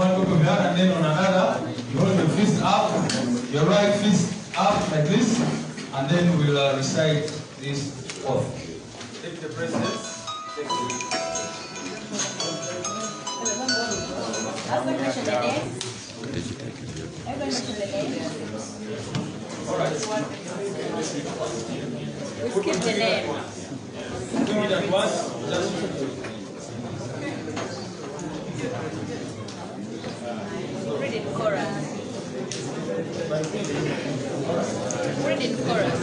and then on another, you hold your fist up, your right fist up like this, and then we'll recite this oath. If the president takes the lead. Everyone mention the name. Everyone mention the name. All right. We skip the name. Do it at once. Just read in chorus. Read in chorus.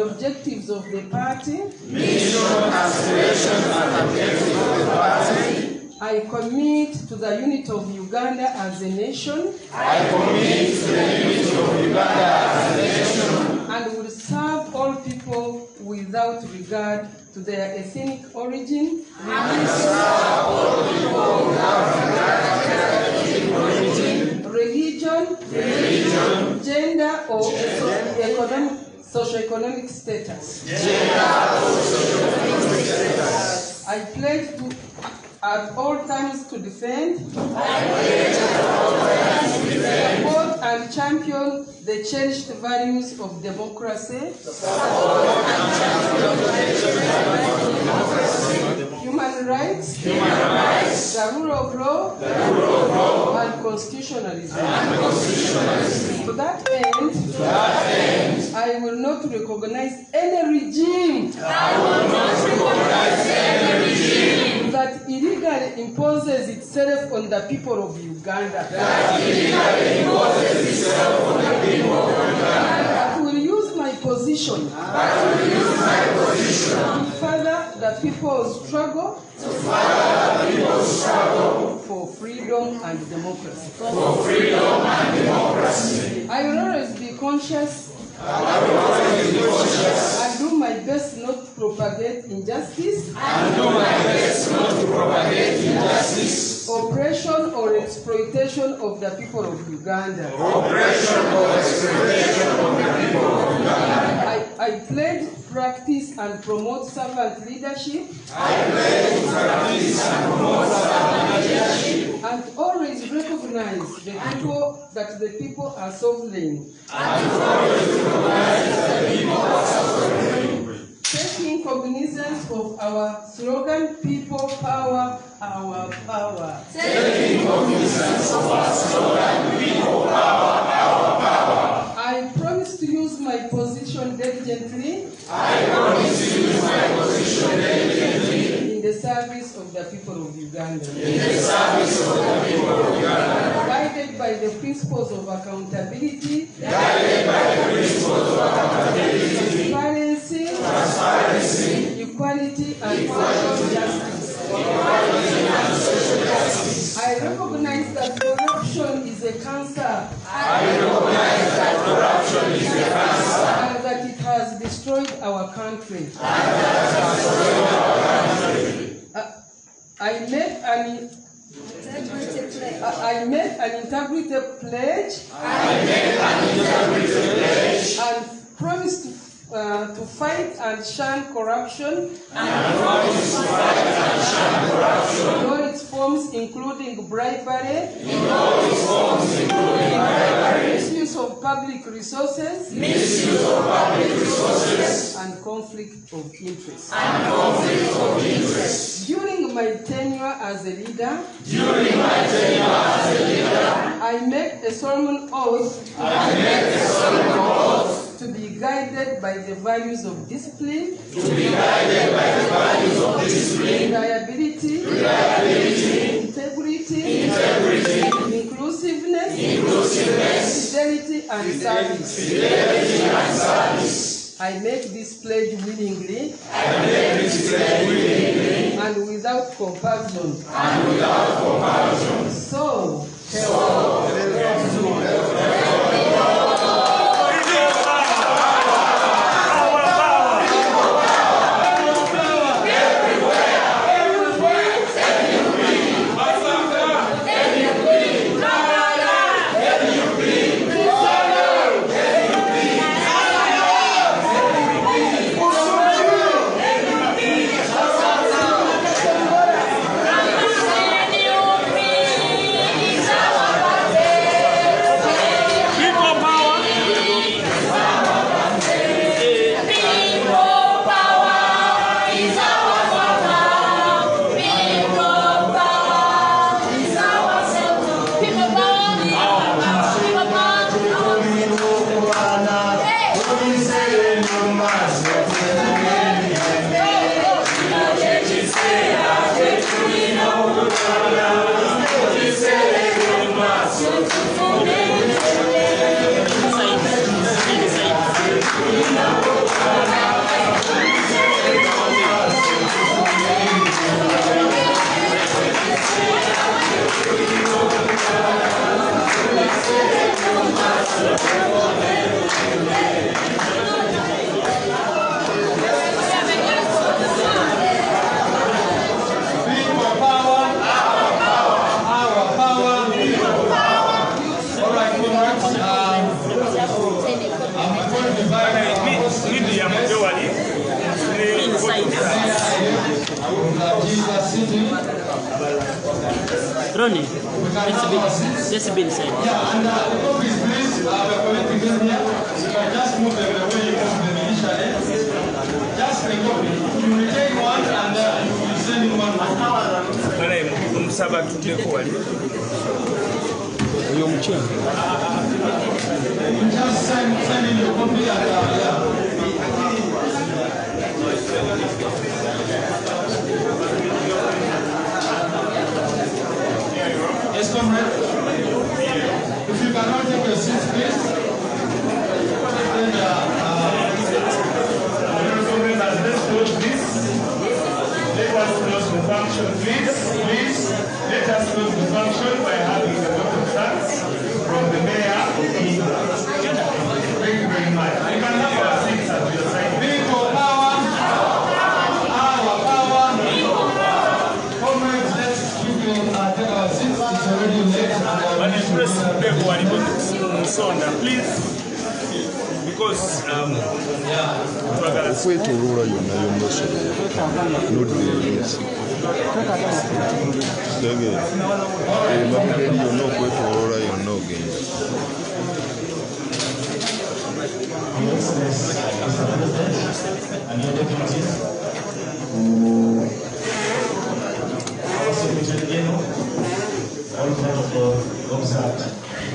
Objectives of the party. I commit to the unity of Uganda as a nation. And will serve all people without regard to their ethnic origin, religion, gender, or socio-economic status. I pledge to, at all times, to defend, support and champion the cherished values of democracy, human rights, the rule of law, and constitutionalism. To that end, I will not recognize any regime that illegally imposes itself on the people of Uganda. I will use my position to further the people's struggle for freedom and democracy. I will always be conscious and do my best not to propagate injustice, oppression or exploitation of the people of Uganda. I pledge, practice and promote servant leadership. And always recognize that the people are sovereign. Taking cognizance of our slogan, people power, our power. I promise to use my position diligently. In the service of the people of Uganda. Guided by the principles of accountability, transparency, equality, and social justice. I recognize that corruption is a cancer. And that it has destroyed our country. I made an integrity pledge and promise to fight and shun corruption, in all its forms, including bribery, misuse of public resources, and conflict of interest. During my tenure as a leader, I make a solemn oath to be guided by the values of discipline, reliability, integrity, inclusiveness, fidelity, and service. I make this pledge willingly and without compulsion. So, Ronnie, let's be inside. Yeah, and the copies, please, we're collecting them here. Just move them the way you move them initially. Just a copy. You will take one and you will send in one more. Just send in your copy and Yes, comrade. If you cannot take your seats, please. Then, let's close this. Let us close the function, please. Let us close the function by having a vote of thanks from the mayor of Uganda. Thank you very much. You can have our seats at your side. People power. Our power. Comrades, let's take our seats. It's already late. Please. Because okwetoloola yonna y'omusobola noddeeyo tegere emabega eri yonna okwetoloola yonna ogenda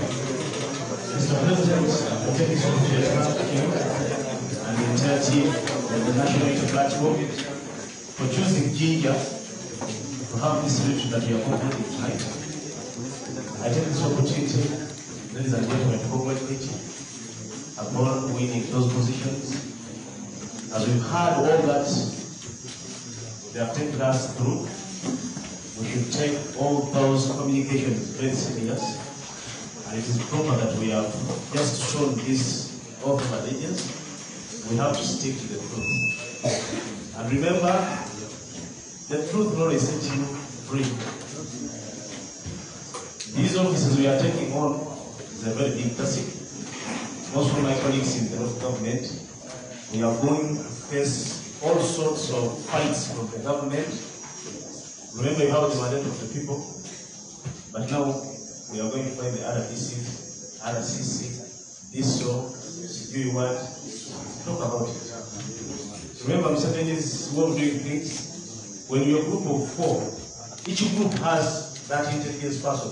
Mr. President, I take this opportunity to thank you and the entire team of the National Unity Platform for choosing Giga to have this solution that we are concluding tonight. I take this opportunity, ladies and gentlemen, to congratulate you upon winning those positions. As we've heard all that they have taken us through, we should take all those communications very serious. And it is proper that we have just shown this oath of allegiance. We have to stick to the truth. And remember, the truth will always set you free. These offices we are taking on is a very big task. Most of my colleagues in the local government, We are going to face all sorts of fights from the government. Remember, you have the mandate of the people, but now we are going to fight the RDCs, RCC, this so, you want talk about it. Remember, Mr. is way of doing things. When you're a group of 4, each group has that intelligence person.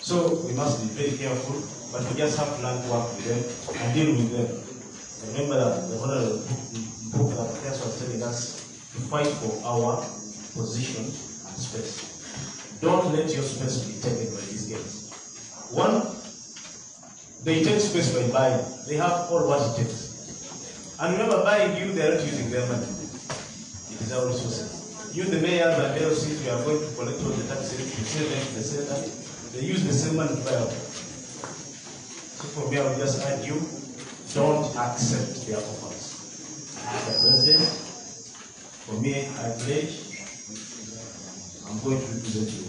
So we must be very careful, but we just have to learn to work with them and deal with them. Remember that the Honorable book that Professor was telling us to fight for our position and space. Don't let your space be taken by these guys. One, they take space by buying. They have all what it takes. And remember, buying you, they are not using their money. It is our resources. You, the mayors and LCs, we are going to collect all the taxes, to sell them, they sell that. They use the same money to buy out. So for me, I will just urge you, don't accept their offers. Mr. President, for me, I pledge, I'm going to represent you.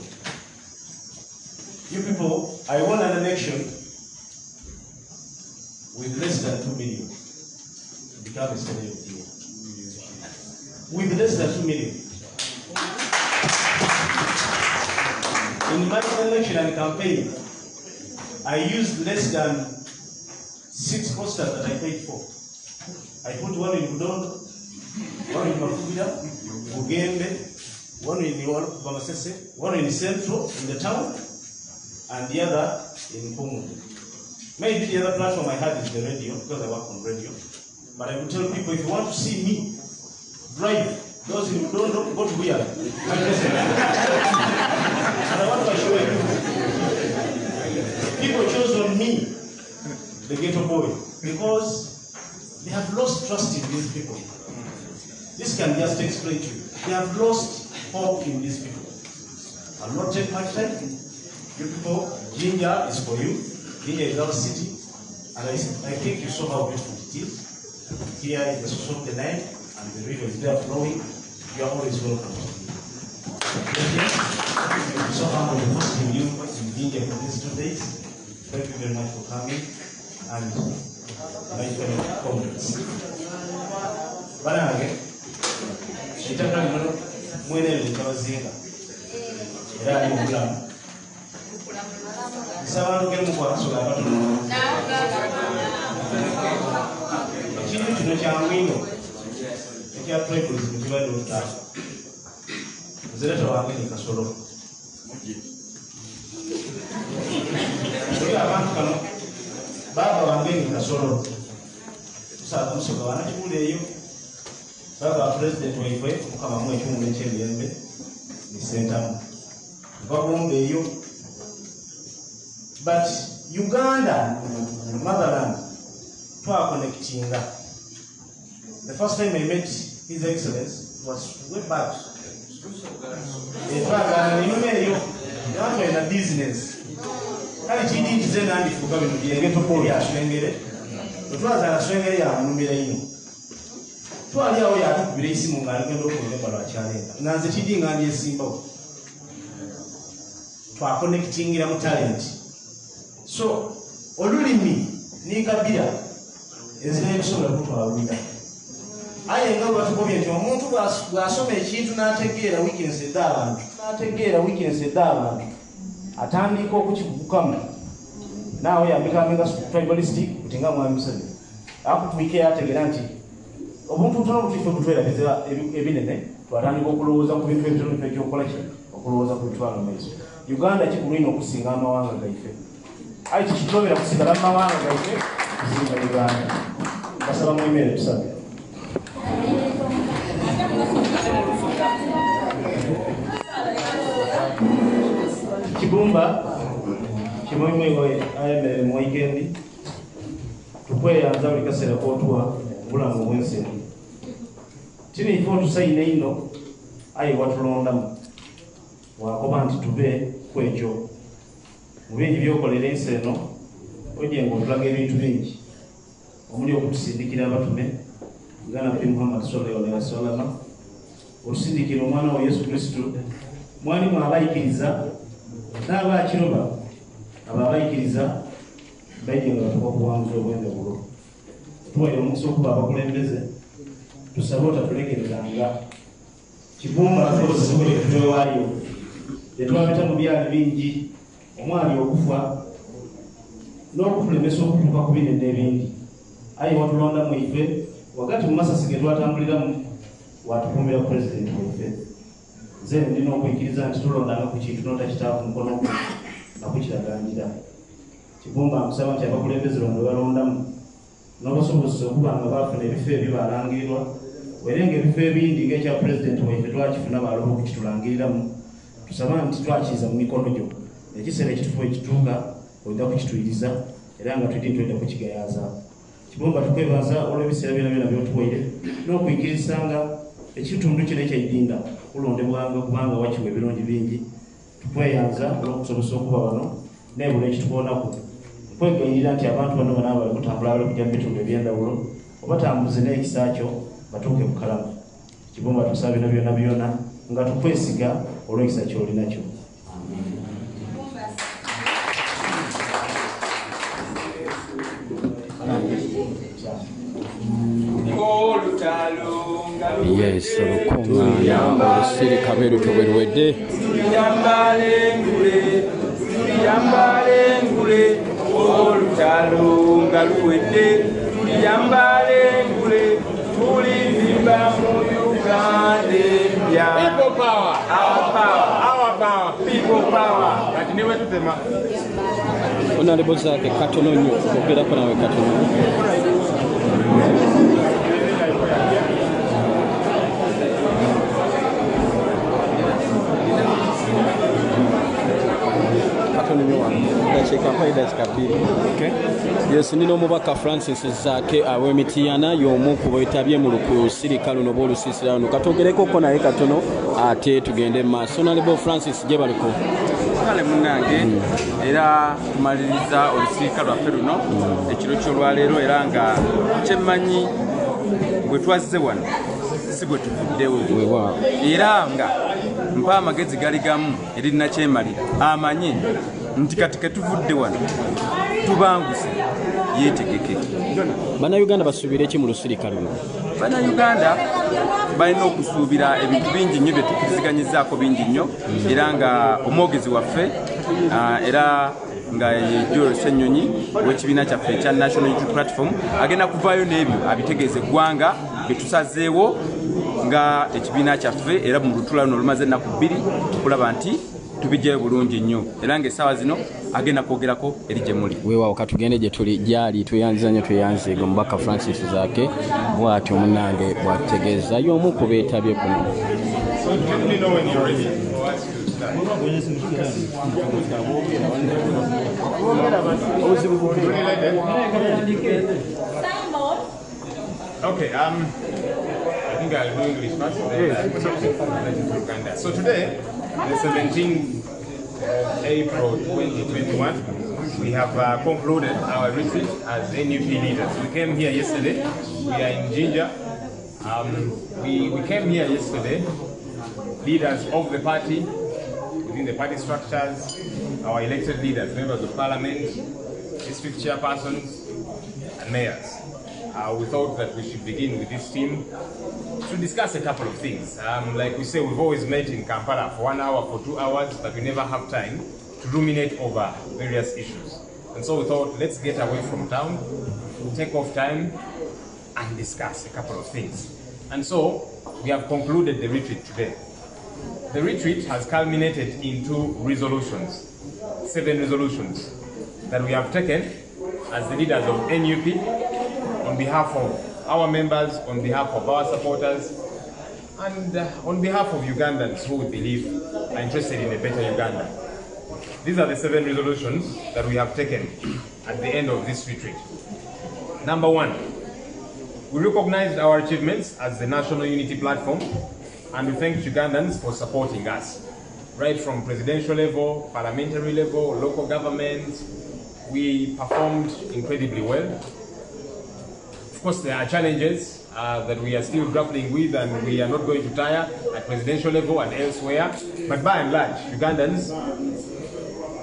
You people, I won an election with less than 2 million to become a State of the Year. With less than 2 million. In my election and campaign, I used less than 6 posters that I paid for. I put one in Uganda, one in Mafuda, Muwonge, one in Bamasese, one in Central, in the town, and the other in Muwonge. Maybe the other platform I had is the radio, because I work on radio. But I will tell people, if you want to see me drive, those who don't know, go to where? And I want to assure you, people chose on me, the ghetto boy, because they have lost trust in these people. This can just explain to you. They have lost hope in these people. I'll not take much time. You people, Ginger is for you. Ginger is our city. And I think you saw how beautiful it is. Here is the source of the land, and the river is there flowing. You are always welcome. So I'm hosting you in Ginger for these 2 days. Thank you very much for coming. And my fellow comrades. Banage, Shitaka, Mwene, Kawazinga, Rani Mulam. Someone get more so I don't know. She didn't know Chamino. If you are praying for this, you will do that. Zero Angeli Casolo. We are one come. Baba Angeli Casolo. Sabu Sokawana, who are you? Baba President Wayfay, come away from the chamber, the center. Baba, you. But Uganda, motherland, connecting. The first time I met His Excellency was way back. In fact, in a business. I did Zen and for going to be a ghetto boy, I swinged. But was a swinged, I'm numerating. 2 years we are racing on the challenge. Now the cheating and the symbol for connecting young talent. So, already me, Nika Bia is named so to our winner. I am not going to want to ask where so many children not take care of weekends at Darland. Not take care of weekends at Darland. At Tandy Kokuchi come. Now we are becoming a tribalistic, putting up one person. After we care to guarantee. Ubuntu tano mtu kutwela bizera ebinene twatandika okulowooza ku bintu ebitono ekyokukola ki okulowooza ku bitwala maiso. Uganda kikulina okusinga amawanga gaife. Ayi tikitobera kusigala amawanga gaife kusinga Uganda. Basaba mu email tusabe. Kibumba kimwemwe ayemere mu weekend tukweyanza buli kaseera k'otuwa obulamu bw'ensi. Kino ifo tusayina ino ayi watulondamu wakoba nti tube kwekyo mu bingi byokolera ensi eno ojje ng'otulaga ebintu bingi omuli okutusindikira abatume nga Nabbi Muhammad sallallahu alaihi wasallam, otusindikira omwana wa Yesu Kristo mwalimu abayikiriza n'abakiroba abo abayikiriza bajje nga batuba kuwanguza obwende bulo tuwaire omukisa okuba abakulembeze tusabe otatulegereranga kibumba akozesebwa ekitwewaayo tetwabita mu byali bingi omwali okufa n'okutulemesa okutuuka ku binene n'ebindi aye watulondamu ife wakati mu masasi ge twatambuliramu watukuumira pulezidenti waife nze ndina okuyikiriza nti tulondanga ku kintu n'otakitaaku mukono nakukiraganira kibumba nkusaba nti abakulembeze bano balondamu n'obasobozesa okuba nga baafuna ebifo ebyo balangirirwa were nga ebifo ebindi ng'ekya pulezidenti waife twakifuna baloba okukitulangiriramu tusaba nti twakiiza mu mikono gyo ekiseera ekitufu ekituuka ojja kukituyiriza era nga twidi nti ojja kukigayaaza kibumba tukwebaza olw'ebiseera byona byona byotuwaire n'okuyikiririsanga ekitundu kino ekyaidinda kulondebwanga kubanga wakiwa ebirungi bingi tukweyanza olw'okusobozesa okuba wano nebula ekitukoonako kwegayirira nti abantu bano banaba bali kutambula bali kujja mu bitundu ebyendawulo obatambuze n'ekisa kyo batuuke bukalamu kibumba tusaba bino byona byona nga tukwesiga olw'ekisa ky'olinakyo. Yes, olukungaana olusirika bwe lutyo bwe luwedde tuliyambala engule olutalo nga luwedde tuliyambala engule tulizimba mu Uganda empya. People power, our power, our power, people power. Kati niwe tutema onalebo zake katono nnyo ogerako nawe katono. Yes, nino omubaka Francis Zaake aw'Emityana y'omu ku beetabye mu lusirika luno b'olusiisira luno katogerekoko naye katono ate tugende mu maaso. Honorable Francis gye baliko kale munnange era tumaliriza olusirika lwaffe luno ekiro ky'olwaleero era nga kyemmanyi bwe twazze wano si bwe tuvuddewo era nga mpa amagezi gali gamu erina kyemalira amanye nti kati ketuvudde wano tubanguse yeetegeke. Bannayuganda basuubira eki mu lusirika luno? Bannayuganda balina okusuubira ebintu bingi nnyo bye tukiriziganyizaako bingi nnyo era nga omwogezi waffe era nga ye Joel Ssenyonyi w'ekibiina kyaffe ekya National Unity Platform agenda kuvaayo n'ebyo abitegeeza eggwanga bye tusazeewo nga ekibiina kyaffe era mu lutula luno lumaze ennaku 2 tukulaba nti tubijjayo bulungi nnyo era ng'essaawa zino agenda kwogerako eri gye muli. Weewaawo katugende gye tuli gyali tweyanziza nnyo tweyanziga omubaka Francis Zaake bw'atyo munnange bw'atutegeeza y'omu ku beetabye kuno. Okay, I think I'll do English first. So today, the 17th of April 2021, we have concluded our retreat as NUP leaders. We came here yesterday. We are in Jinja. We came here yesterday, leaders of the party, within the party structures, our elected leaders, members of parliament, district chairpersons, and mayors. We thought that we should begin with this team to discuss a couple of things. Like we say, we've always met in Kampala for 1 hour, for 2 hours, but we never have time to ruminate over various issues. And so we thought, let's get away from town, take off time, and discuss a couple of things. And so we have concluded the retreat today. The retreat has culminated into resolutions, 7 resolutions that we have taken as the leaders of NUP on behalf of our members, on behalf of our supporters, and on behalf of Ugandans who we believe are interested in a better Uganda. These are the 7 resolutions that we have taken at the end of this retreat. Number 1, we recognized our achievements as the National Unity Platform, and we thank Ugandans for supporting us. Right from presidential level, parliamentary level, local government, we performed incredibly well. Of course, there are challenges that we are still grappling with, and we are not going to tire at presidential level and elsewhere. But by and large, Ugandans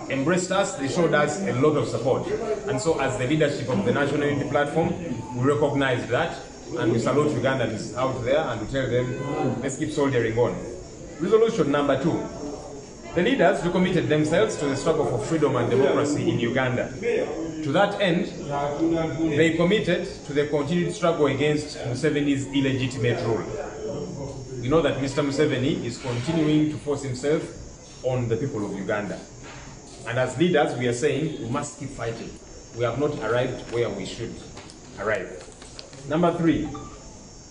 embraced us, they showed us a lot of support. And so as the leadership of the National Unity Platform, we recognize that and we salute Ugandans out there and we tell them, let's keep soldiering on. Resolution number 2. The leaders recommitted themselves to the struggle for freedom and democracy in Uganda. To that end, they committed to the continued struggle against Museveni's illegitimate rule. We know that Mr. Museveni is continuing to force himself on the people of Uganda. And as leaders, we are saying we must keep fighting. We have not arrived where we should arrive. Number 3,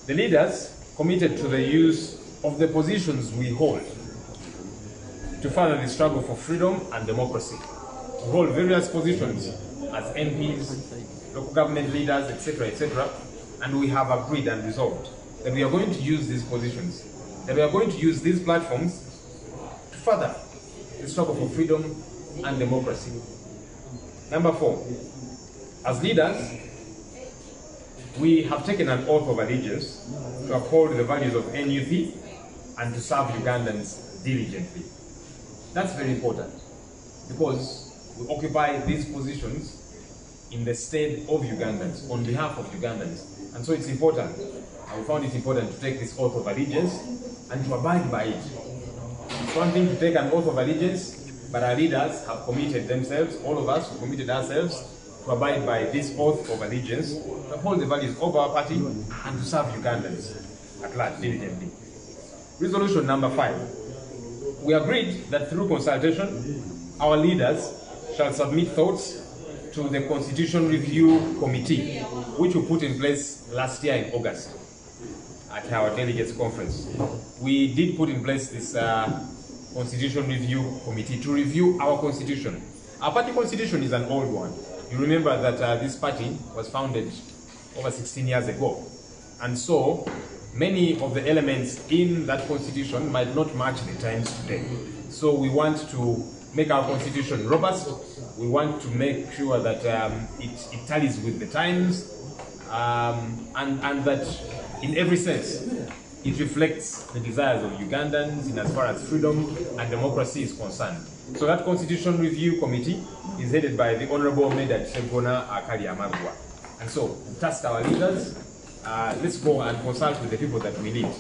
the leaders committed to the use of the positions we hold to further the struggle for freedom and democracy. We hold various positions as MPs, local government leaders, etc., and we have agreed and resolved that we are going to use these positions, that we are going to use these platforms to further the struggle for freedom and democracy. Number 4, as leaders, we have taken an oath of allegiance to uphold the values of NUP and to serve Ugandans diligently. That's very important because we occupy these positions in the stead of Ugandans, on behalf of Ugandans. And so it's important, we found it important to take this oath of allegiance and to abide by it. It's one thing to take an oath of allegiance, but our leaders have committed themselves, all of us have committed ourselves to abide by this oath of allegiance, to uphold the values of our party and to serve Ugandans at large diligently. Resolution number 5. We agreed that through consultation, our leaders shall submit thoughts to the Constitution Review Committee, which we put in place last year in August at our delegates conference. We did put in place this Constitution Review Committee to review our constitution. Our party constitution is an old one. You remember that this party was founded over 16 years ago. And so many of the elements in that constitution might not match the times today. So we want to make our constitution robust. We want to make sure that it tallies with the times and that in every sense it reflects the desires of Ugandans in as far as freedom and democracy is concerned. So that Constitution Review Committee is headed by the Honorable Medad Sebona Akali Amagwa. And so we tasked our leaders, let's go and consult with the people that we lead,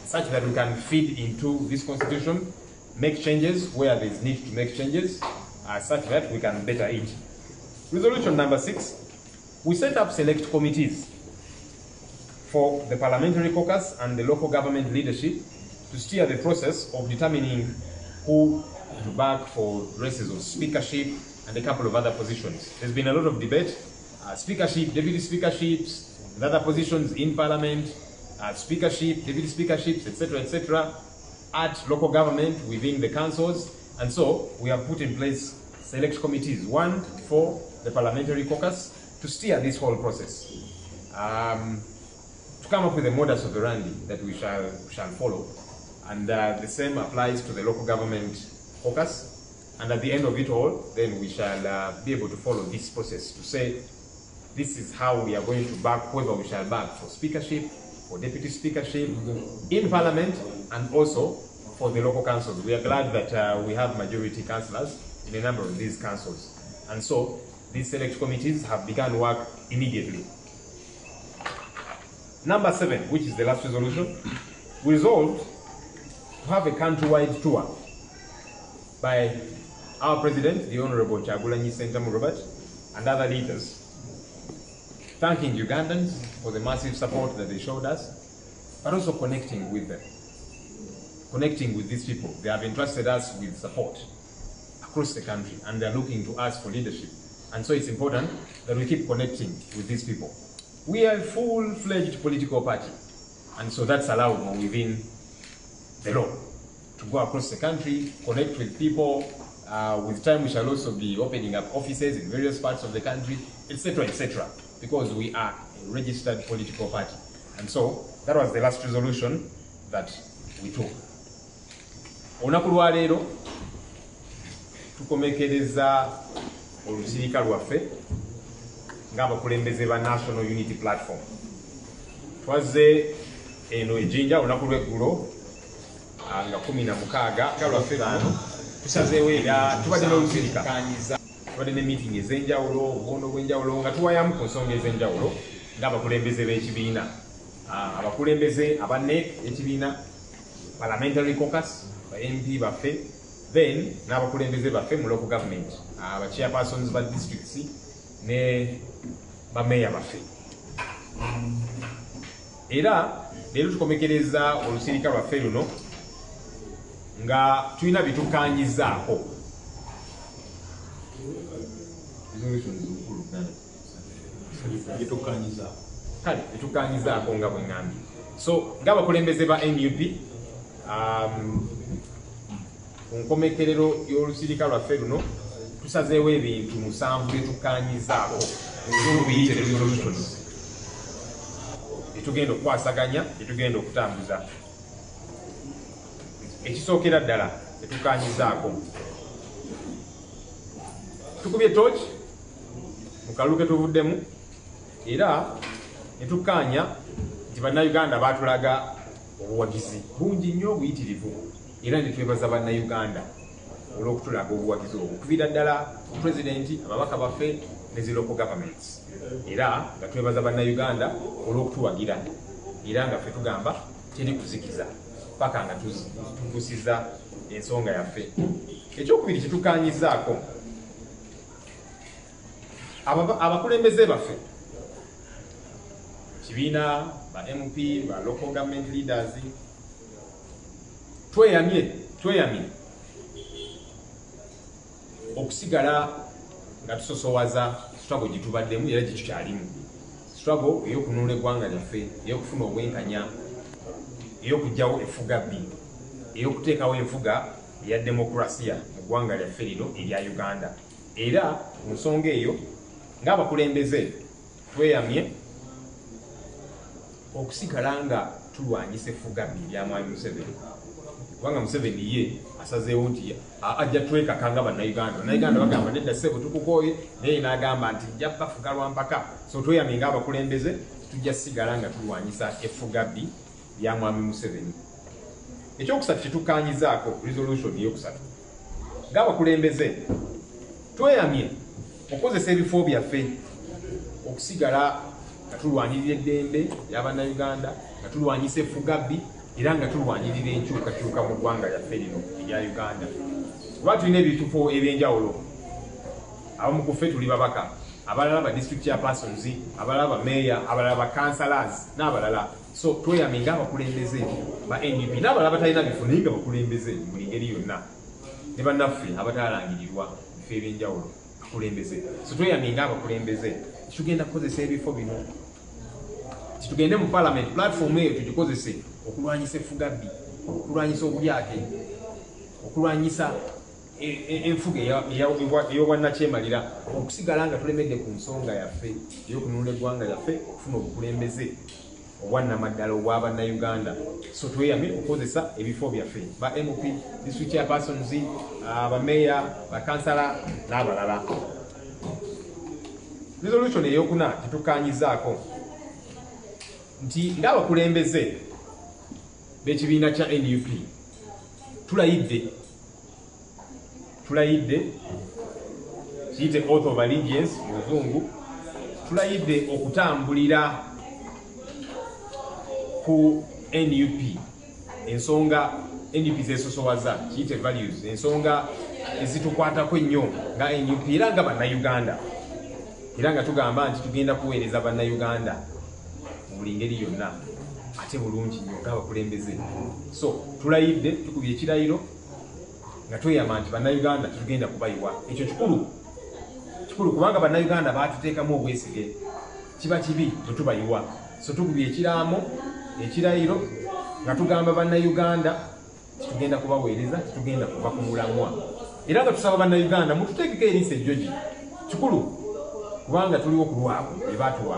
such that we can feed into this constitution, make changes where there is need to make changes, such that we can better it. Resolution number 6, we set up select committees for the parliamentary caucus and the local government leadership to steer the process of determining who to back for races of speakership and a couple of other positions. There's been a lot of debate, speakership, deputy speakerships, and other positions in parliament, speakership, deputy speakerships, etc., at local government within the councils. And so we have put in place select committees, one for the parliamentary caucus to steer this whole process, to come up with a modus operandi that we shall follow. And the same applies to the local government caucus. And at the end of it all, then we shall be able to follow this process to say, this is how we are going to back whoever we shall back for speakership, for deputy speakership, in parliament, and also for the local councils. We are glad that we have majority councillors in a number of these councils. And so these select committees have begun work immediately. Number 7, which is the last resolution, we resolved to have a countrywide tour by our President, the Honorable Kyagulanyi Ssentamu Robert, and other leaders, thanking Ugandans for the massive support that they showed us, but also connecting with them, connecting with these people. They have entrusted us with support across the country, and they're looking to us for leadership. And so it's important that we keep connecting with these people. We are a full-fledged political party, and so that's allowable within the law to go across the country, connect with people. With time, we shall also be opening up offices in various parts of the country, etc., because we are a registered political party. And so that was the last resolution that we took. Olunaku lwa leero tukomekereza olusirika lwaffe ng'abakulembeze ba National Unity Platform. Twazze eno ejinja olunaku lw'eggulo nga 16 lwaffe bano tusazeewo era tubadde n'olusirika tubadde ne meeting ez'enjawulo obubondo bw'enjawulo nga tuwayamu ku nsonga ez'enjawulo ng'abakulembeze b'ekibiina abakulembeze aba NEC ekibiina parliamentary caucus ba MP baffe then n'abakulembeze baffe mu local government aba chairpersons ba districts ne ba mayor baffe era leero tukomekereza olusirika lwaffe luno nga tulina bitukanyizaako kale bitukanyizaako nga bwe ŋŋambye so ng'abakulembeze ba NUP ku nkomekerero y'olusirika lwaffe luno tusazeewo ebintu 7 byetukanyizaako ez'obuyite resolutions etugenda okukwasaganya etugenda okutambuza. Ekisookera ddala etukanyizaako tukubye torch mu kalulu ke tuvuddemu era netukkaanya nti bannayuganda baatulaga obuwagizi bungi nnyo obuyitirivu era netwebaza bannayuganda olw'okutulaga obuwagizi obwo okuviira ddala pulezidenti ababaka baffe ne zi local governments era nga twebaza bannayuganda olw'okutuwagira era nga ffe tugamba teri kuzikiza paka nga tutuusiza ensonga yaffe. Ekyokubiri kitukanyizaako abakulembeze baffe kibiina ba MP ba local government leaders tweyamye okusigala nga tusosowaza struggle gye tubaddemu era gye tukyalimu struggle ey'okununula eggwanga lyaffe ey'okufuna obwenkanya ey'okugyawo enfuga bbi ey'okuteekawo enfuga eya demokrasiya mu ggwanga lyaffe lino erya Uganda era mu nsonga eyo ng'abakulembeze tweyamye okusigala nga tulwanyisa effuga bbi erya mwami Museveni kubanga Museveni ye asazeewo nti ajja twekakanga bannayuganda bagamba nedda ssebo tukukooye naye n'agamba nti nja bafuga lwa mpaka so tweyamye ng'abakulembeze tujja sigala nga tulwanyisa effuga bbi ya mwami Museveni. Ekyokusatu kitukanyizaako resolution eyokusatu ng'abakulembeze tweyamye okukozesa ebifo byaffe okusigala nga tulwanyirira eddembe ly'abannayuganda nga tulwanyisa effuga bbi era nga tulwanyirira enkyukakyuka mu ggwanga lyaffe lino erya Uganda kuba tulina ebifo eby'enjawulo abamu ku ffe tuli babaka abalala ba district chairpersons abalala ba mayor abalala ba councillors n'abalala so tweyamye ng'abakulembeze ba NUP n'abalala batalina bifo naye nga bakulembeze buli ngeri yonna ne bannaffe abataalangirirwa bifo eby'enjawulo bakulembeze so tweyamye ng'abakulembeze tugenda kukozesa ebifo bino tugende mu parliament platform eyo tugikozese okulwanyisa effuga bbi okulwanyisa obulyake okulwanyisa enfuga ey'obwannakyemalira okusigala nga tulemedde ku nsonga yaffe ey'okununula eggwanga lyaffe okufuna obukulembeze obwannamaddala obw'abannayuganda so tweyamye okukozesa ebifo byaffe ba MP district chairpersons abameya bakansala n'abalala. Resolution eyokuna tetukanyizaako nti ng'abakulembeze b'ekibiina kya NUP tulayidde kiyite oath of allegiance mu luzungu tulayidde okutambulira ku NUP ensonga NUP zesosowaza kiyite values ensonga ezitukwatako ennyo nga NUP era nga bannayuganda era nga tugamba nti tugenda kuweereza bannayuganda mu buli ngeri yonna ate bulungi nnyo ng'abakulembeze so tulayidde tukubye ekirayiro nga tweyama nti bannayuganda tetugenda kubayiwa ekyo kikulu kubanga bannayuganda baatuteekamu obwesige kiba kibi tetubayiwa so tukubye ekirayiro nga tugamba bannayuganda tetugenda kubaweereza tetugenda kuva ku mulamwa era nga tusaba bannayuganda mututeekeko eriisa ejjogi kikulu kubanga tuliwo ku lwabwe ebaatuwa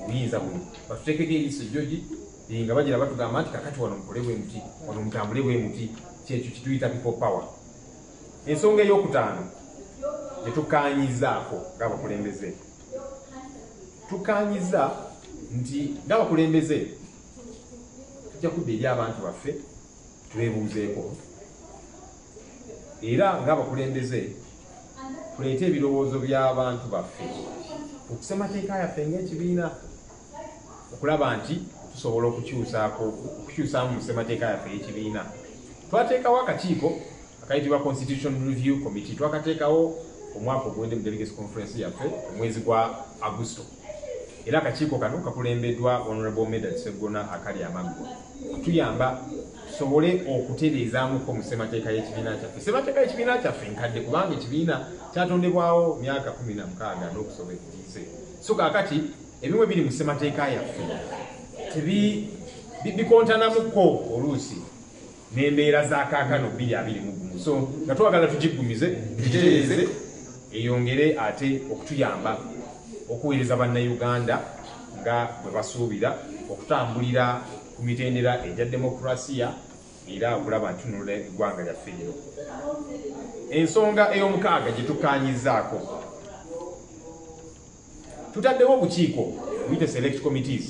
obuyinza buno batuteekeko eriisa ejjogi nga bagira batugamba nti kakati wano mukole bwe muti wano mutambule bwe muti kyekyo kituyita people power. Ensonga ey'okutaano tetukanyizaako ng'abakulembeze tukanyiza nti ng'abakulembeze tujja kudda eri abantu baffe tubeebuuzeeko era ng'abakulembeze tuleete ebirowoozo by'abantu baffe okusemateeka yaffe ng'ekibiina okulaba nti tusobola okukyusaamu mu ssemateeka yaffe y'ekibiina. Twateekawo akakiiko akayitibwa Constitution Review Committee, twakateekawo omwaka ogwedde mu Delegates Conference yaffe omwezi gwa Agusto, era akakiiko kano kakulembeddwa Honorable Medard Sseggona akali amaggwa kutuyamba tusobole okutereezaamuko mu ssemateeka y'ekibiina kyaffe. Ssemateeka y'ekibiina kyaffe nkadde kubanga ekibiina kyatondebwawo myaka 16 n'okusoba ekitiise, so kaakati ebimu biri mu ssemateeka yaffe bikontanamuko oluusi n'embeera za kaakano 2021, so nga twagala tugiggumize tugitereeze eyongere ate okutuyamba okuweereza bannayuganda nga bwe basuubira okutambulira ku mitendera egya demokrasiya era okulaba nti tunula eggwanga lyaffe lino. Ensonga ey'omukaaga gye tukkaanyizaako, tutaddewo obukiiko buyite select committees,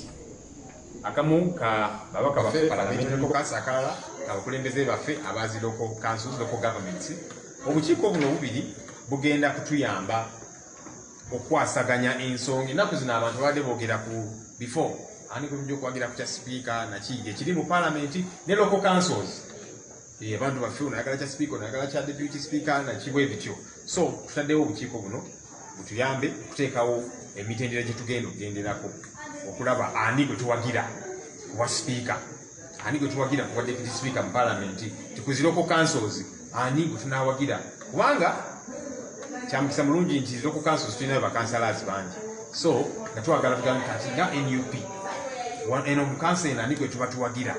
akamu ka babaka baffe parliamentary caucus, akalala abakulembeze baffe abazi local councils, local governments. Obukiiko buno bubiri bugenda kutuyamba okwasaganya ensonga. Ennaku zino abantu babadde boogera ku before ani kulungi okwagira ku kya sipiika nakige kiri mu parliament ne local councils, abantu baffe onayagala kya sipiika onayagala kya deputy speaker nakibwe bityo. So tutaddewo obukiiko buno butuyambe okuteekawo emitendera gye tugenda okugenderako okulaba ani gwe tuwagira kuwa sipiika, ani gwe tuwagira kuwa deputy speaker mu parliament, tikuzi local councils ani gwe tunawagira, kubanga kyamukisa mulungi nti local councils tulinayo bakansalas bangi. So nga twagala tugambe kati nga NUP eno mukansa eno ani gwe tuba tuwagira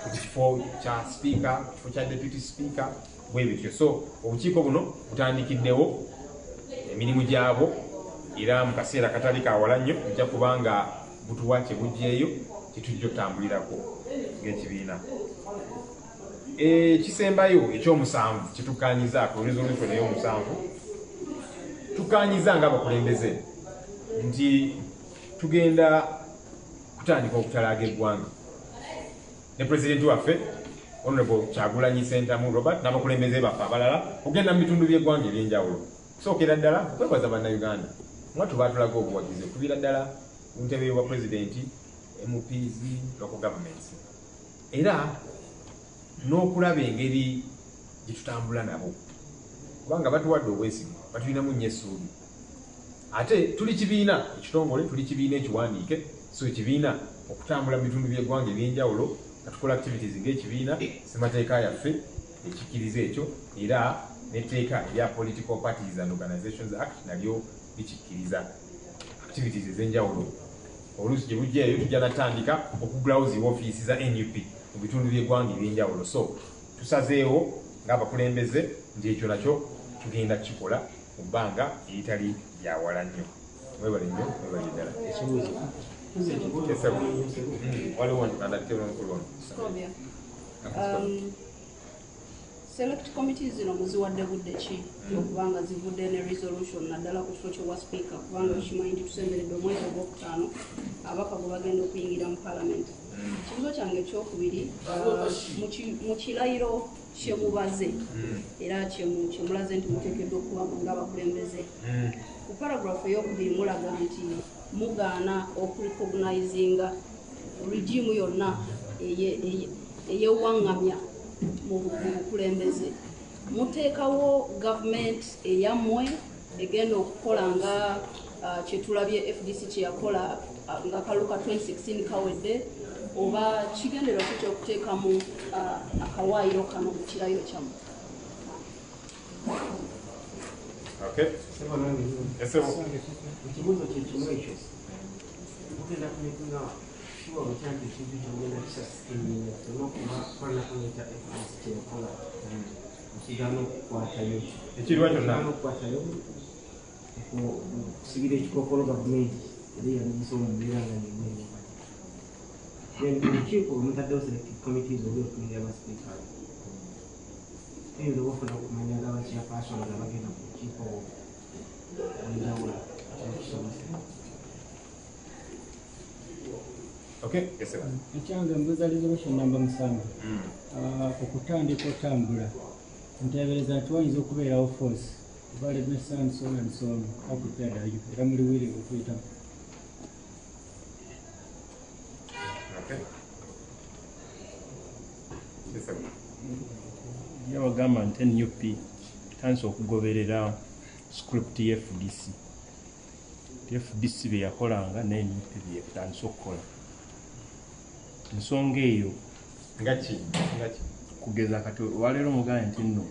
ku kifo kya speaker, kifo kya deputy speaker bwe bityo. So obukiiko buno butandikiddewo emirimu gyabwo era mu kaseera katali kawala nnyo ojja kubanga butuwa kye bugyeyo kitujja okutambulirako ng'ekibiina. Ekisembayo ekyomusanvu kitukkaanyizaako resolution ey'omusanvu, tukkaanyiza ng'abakulembeze nti tugenda kutandika okutalaaga eggwanga ne pulezidenti waffe Honorable Kyagulanyi Ssentamu Robert n'abakulembeze baffe abalala okugenda mu bitundu by'eggwanga eby'enjawulo. Sookera ddala okwebaza bannayuganda nga tubaatulaga obuwagizi okuviira ddala ku ntebe y'obwa pulezidenti, MPs, local governments, era n'okulaba engeri gye tutambula nabo kubanga batuwadde obwesige, batulinamu nnyo essuubi. Ate tuli kibiina ekitongole, tuli kibiina ekiwandiike, so ekibiina okutambula mu bitundu by'eggwanga eby'enjawulo nga tukola activities ng'ekibiina, ssemateeka yaffe ekikkiriza ekyo, era n'etteeka erya Political Parties and Organizations Act nalyo likikkiriza activities ez'enjawulo. Oluusi gye bujjaeyo tujja natandika okugulawo zi ofiisi za NUP mu bitundu by'eggwanga eby'enjawulo. So tusazeewo ng'abakulembeze nti ekyo nakyo tugenda kukikola mu bbanga eritali lyawala nnyo. Mwebale nnyo, mwebale ddala. Waliwo nandakitero omukulu ono. Select committees zino muziwadde budde ki okubanga zivudde ne resolution naddala ku kifo ky'obwa speaker, kubanga okimanyi nti tusemberedde omwezi ogwokutaano abaka gwe bagenda okuyingira mu parliament. Kibuzo kyange ekyokubiri, mu kirayiro kye mubaze era kyemulaze nti muteekeddwa okuba ng'abakulembeze, ku paragraph ey'okubiri mulaga nti mugaana okurecognizinga regimu yonna eyewaŋŋamya mu bukulembeze. Muteekawo government eyammwe egenda okukola nga kyetulabye FDC kyeyakola nga kaluka 2016 kawedde, oba kigenderwa kyo ky'okuteekamu akawaayiro kano mu kirayiro kyammwe? Ekibuuzo kye kimu ekyo mugenda kunekunga kiwa mukyanja ekintu kyogenda kisasikiringa olwokuba kwanakuleeta FDC kyeyakola kigaana okukwatayo ekiriwa kyonna okukwatayo okusigira ekikookolo gavumenti yali yalisa omubeera nga nemwenyeka olukiiko mutaddewo selective committees oli okulira abasipiika eyinza obafuna okumanya nga abakyapasoni nga bagenda ku lukiiko enjawulo ekisomesa. Ekyange mbuza resolution namba 7 okutandika otambula nteebereza nti wayinza okubeerawo force valid ne so and so on. How prepared are you? Era muli willing okuyitamu. Okay. Yes, sir. Yabagamba nti NUP tanso okugoberera script ya FDC. FDC bye yakolanga ne NUP bye tanso okukola. Ensonga eyo ngaki kugeza kati walero mugaye nti nno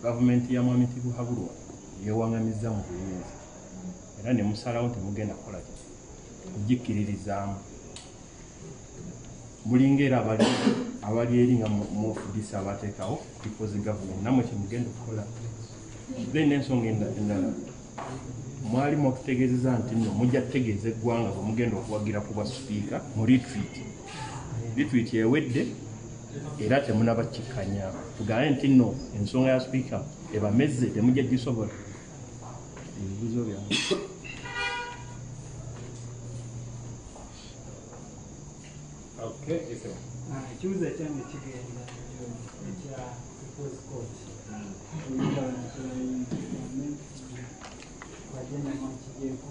gavumenti ya Mwami Tibulwa yewanganiza mu buyinza era ne musalawo temugenda kukola kugikiririzaamu mulingera abali eri nga mu FDC abateekawo because government namwe kimugenda okukola. Then ensonga endala mwalimu okutegeezeza nti nno mujja kutegeeza eggwanga bwe mugenda okuwagira ku bwa sipiika mu retreat ewedde era temunabakikkanya tugaye nti nno ensonga ya sipiika ebamezze temujja gisobola. Ebibuzo byange. Okay, yes, sir. Ekibuzo ekyange kigenda ekya People's Court. Bagenda makijeeko.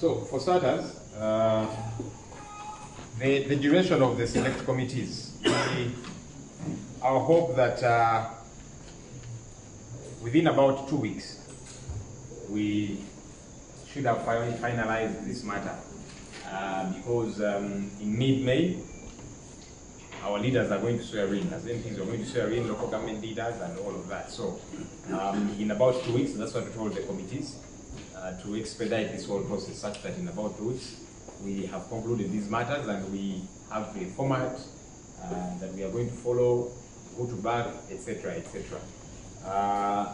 So, for starters, the duration of the select committees, our hope that within about 2 weeks, we should have finalized this matter because in mid-May, our leaders are going to swear in. As MPs, we're going to swear in local government leaders and all of that. So in about 2 weeks, that's what we told the committees, to expedite this whole process such that in about 2 weeks, we have concluded these matters and we have a format that we are going to follow, go to back, etc., etc.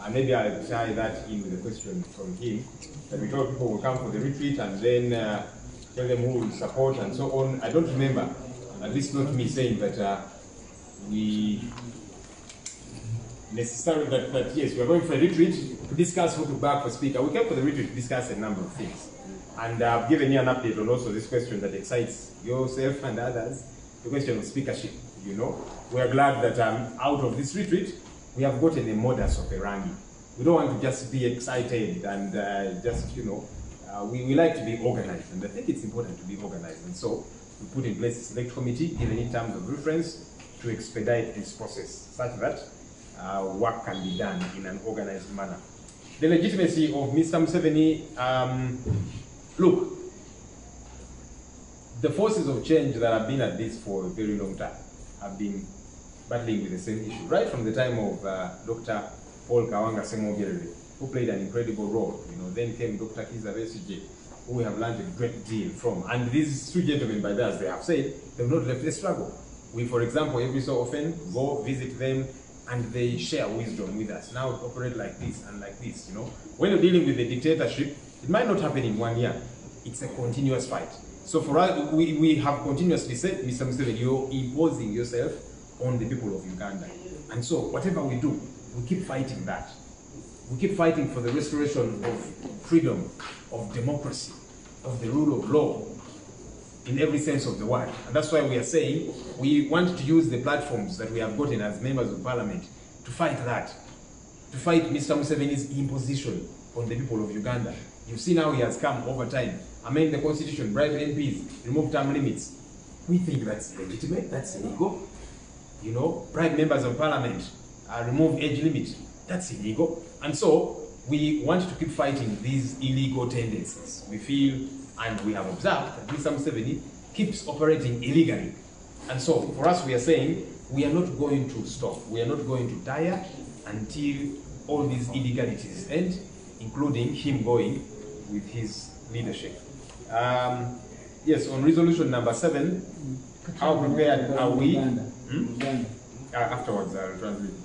And maybe I'll tie that in with a question from him, that we told people will come for the retreat and then tell them who will support and so on. I don't remember, at least not me, saying that we necessarily, that yes, we are going for a retreat to discuss who to back for speaker. We came for the retreat to discuss a number of things. And I've given you an update on also this question that excites yourself and others, the question of speakership. You know, we are glad that out of this retreat, we have gotten a modus operandi. We don't want to just be excited and just, you know, we like to be organized. And I think it's important to be organized. And so we put in place a select committee, given in terms of reference, to expedite this process, such that work can be done in an organized manner. The legitimacy of Mr. Museveni, look, the forces of change that have been at this for a very long time have been battling with the same issue, right from the time of Dr. Paul Kawanga Semogerere, who played an incredible role. You know, then came Dr. Kiza Besigye, who we have learned a great deal from. And these two gentlemen, by that, as they have said, they have not left the struggle. We, for example, every so often go visit them and they share wisdom with us. Now operate like this and like this, you know. When you're dealing with the dictatorship, it might not happen in 1 year. It's a continuous fight. So for us, we have continuously said, Mr. Museveni, you're imposing yourself on the people of Uganda. And so whatever we do, we keep fighting that. We keep fighting for the restoration of freedom, of democracy, of the rule of law, in every sense of the word. And that's why we are saying we want to use the platforms that we have gotten as members of parliament to fight that, to fight Mr. Museveni's imposition on the people of Uganda. You've seen how he has come over time, amend the constitution, bribe MPs, remove term limits. We think that's legitimate, that's illegal. You know, bribe members of parliament, remove age limit, that's illegal. And so we want to keep fighting these illegal tendencies. We feel, and we have observed, that Mr. Museveni keeps operating illegally. And so for us, we are saying we are not going to stop. We are not going to tire until all these illegalities end, including him going with his leadership. Yes, on resolution number 7, how prepared are we? Afterwards, I'll translate it.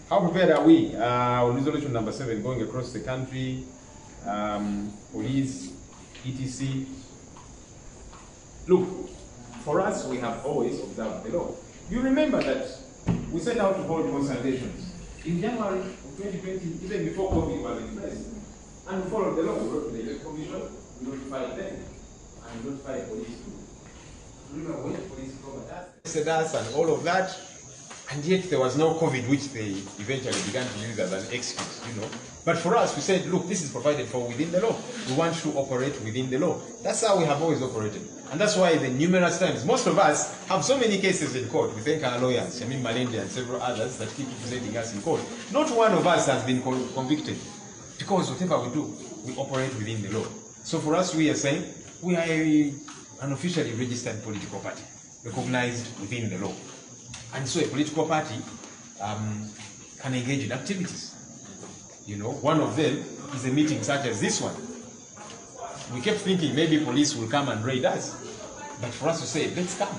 How prepared are we on resolution number 7, going across the country, police, etc.? Look, for us, we have always observed the law. You remember that we set out to hold consultations in January of 2020, even before COVID was in place, and we followed the law. We wrote to the Electoral Commission, we notified them, and we notified police too. Remember when police covered us and all of that, and yet there was no COVID, which they eventually began to use as an excuse, you know. But for us, we said, look, this is provided for within the law. We want to operate within the law. That's how we have always operated. And that's why the numerous times, most of us have so many cases in court. We thank our lawyers, Malindi and several others that keep presenting us in court. Not one of us has been convicted. Because whatever we do, we operate within the law. So for us, we are saying, we are an officially registered political party, recognized within the law. And so a political party can engage in activities. You know, one of them is a meeting such as this one. We kept thinking maybe police will come and raid us. But for us to say, let's come.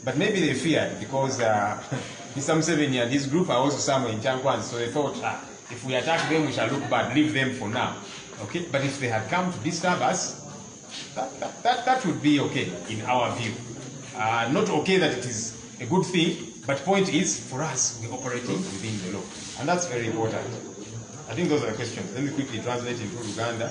But maybe they feared because Mr. Museveni and his group are also somewhere in Chankwan, so they thought, if we attack them, we shall look bad, leave them for now. Okay? But if they had come to disturb us, that would be okay in our view. Not okay that it is a good thing, but point is, for us, we're operating within the law. And that's very important. I think those are the questions. Let me quickly translate into Uganda.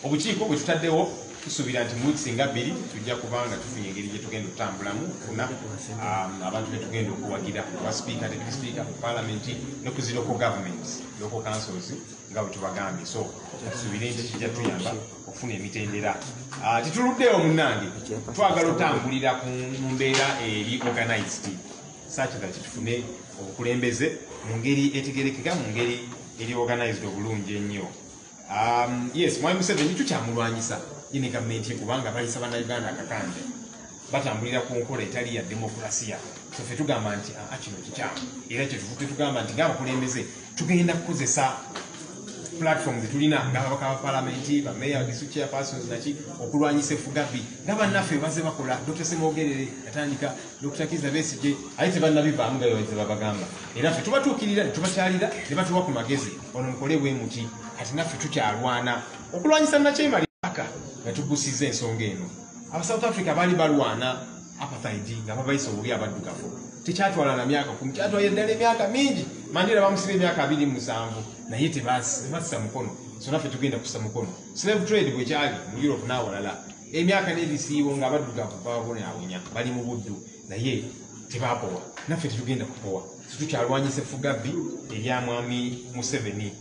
Obukiiko bwe tutaddewo tusuubira nti mu weeks nga 2 tujja kubanga tufunye engeri gye tugenda okutambulamu kufuna abantu be tugenda okuwagira wa speaker, deputy speaker mu parliament ne ku zi local governments, local councils nga bwe tubagambye. So tusuubire nti kijja tuyamba okufuna emitendera. Tituluddeyo munnange, twagala otambulira ku mbeera eri organized such that tufune obukulembeze mu ngeri etegerekeka, mu ngeri eri organized obulungi ennyo. Yes, Mwami Museveni tukyamulwanyisa yine gavumenti ye kubanga bayisa bannayuganda akakande batambulira ku nkola etali ya demokrasiya. So ffe tugamba nti kino kikyamu, era kyetuvuge tugamba nti ng'abakulembeze tugenda kukozesa platform zetulina ng'ababaka ba palamenti, bameya, district chairpersons naki okulwanyisa effugabbi nga bannaffe baze bakola. Dr. Semogerere yatandika, Dr. Kiza Besigye aye tebannabivaamu nga bwe babagamba, era ffe tubatuukirira ne tubakyalira ne batuwa ku magezi ono mukole bwe muti. Kati naffe tukyalwana okulwanyisa Nakyemalimaka nga tugusiza ensonga eno. Aba South Africa baali balwana apartheid nga babayisa obubi abaddugavu. Tekyatwala na myaka 10, kyatwala ddala emyaka mingi. Mandela bamusiba emyaka 27 naye tebassa mukono. So naffe tugenda kussa mukono. Slave trade bwe kyali mu Europe n'awalala, emyaka n'ebisiibo nga abaddugavu babonaabonya bali mu buddu naye tebapowa. Naffe tetugenda kupowa. Tukyalwanyisa effugabbi erya Mwami Museveni.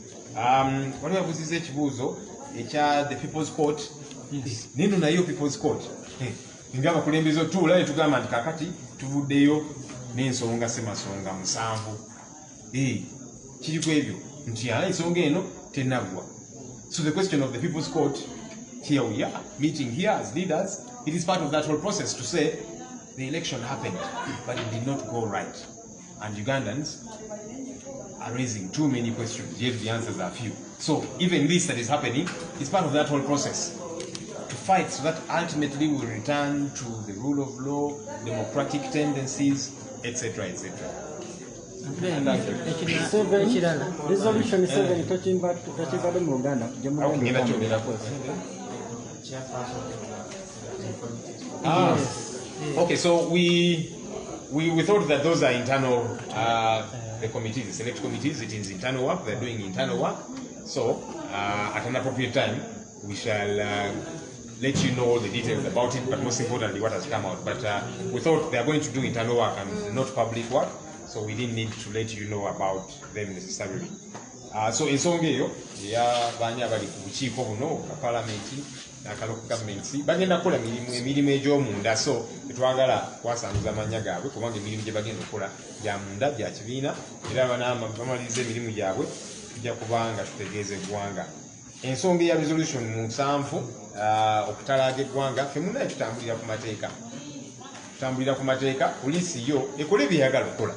Waliwo yabuziza ekibuuzo ekya the People's Court. Nino nayo People's Court. Nga abakulembeze otuula ne tugamba nti kakati tuvuddeyo n'ensonga semasonga 7. Kiriko ebyo nti ensonga eno tenaggwa. So the question of the People's Court, here we are, meeting here as leaders, it is part of that whole process to say the election happened, but it did not go right. And Ugandans are raising too many questions, yet the answers are few. So even this that is happening is part of that whole process to fight so that ultimately we return to the rule of law, democratic tendencies, etc., etc. Resolution 7 tokivadde mu Uganda. Okay, so we thought that those are internal the committees, the select committees. It is internal work. They're doing internal work. So at an appropriate time, we shall let you know the details about it, but most importantly, what has come out. But we thought they are going to do internal work and not public work, so we didn't need to let you know about them necessarily. So ensonga eyo y'abaani abali ku bukiiko buno ka palamenti n'aka local governments bagenda kukola emirimu egy'omunda, so tetwagala kwasanguza mannya gaabwe kubanga emirimu gye bagenda okukola gya munda gya kibiina, era bamaliriza emirimu gyabwe tujja kubanga tutegeeza eggwanga. Ensonga ya resolution 7 okutalaaga eggwanga, ffe munnaye tutambulira ku mateeka, poliisi yo ekole byeyagala okukola.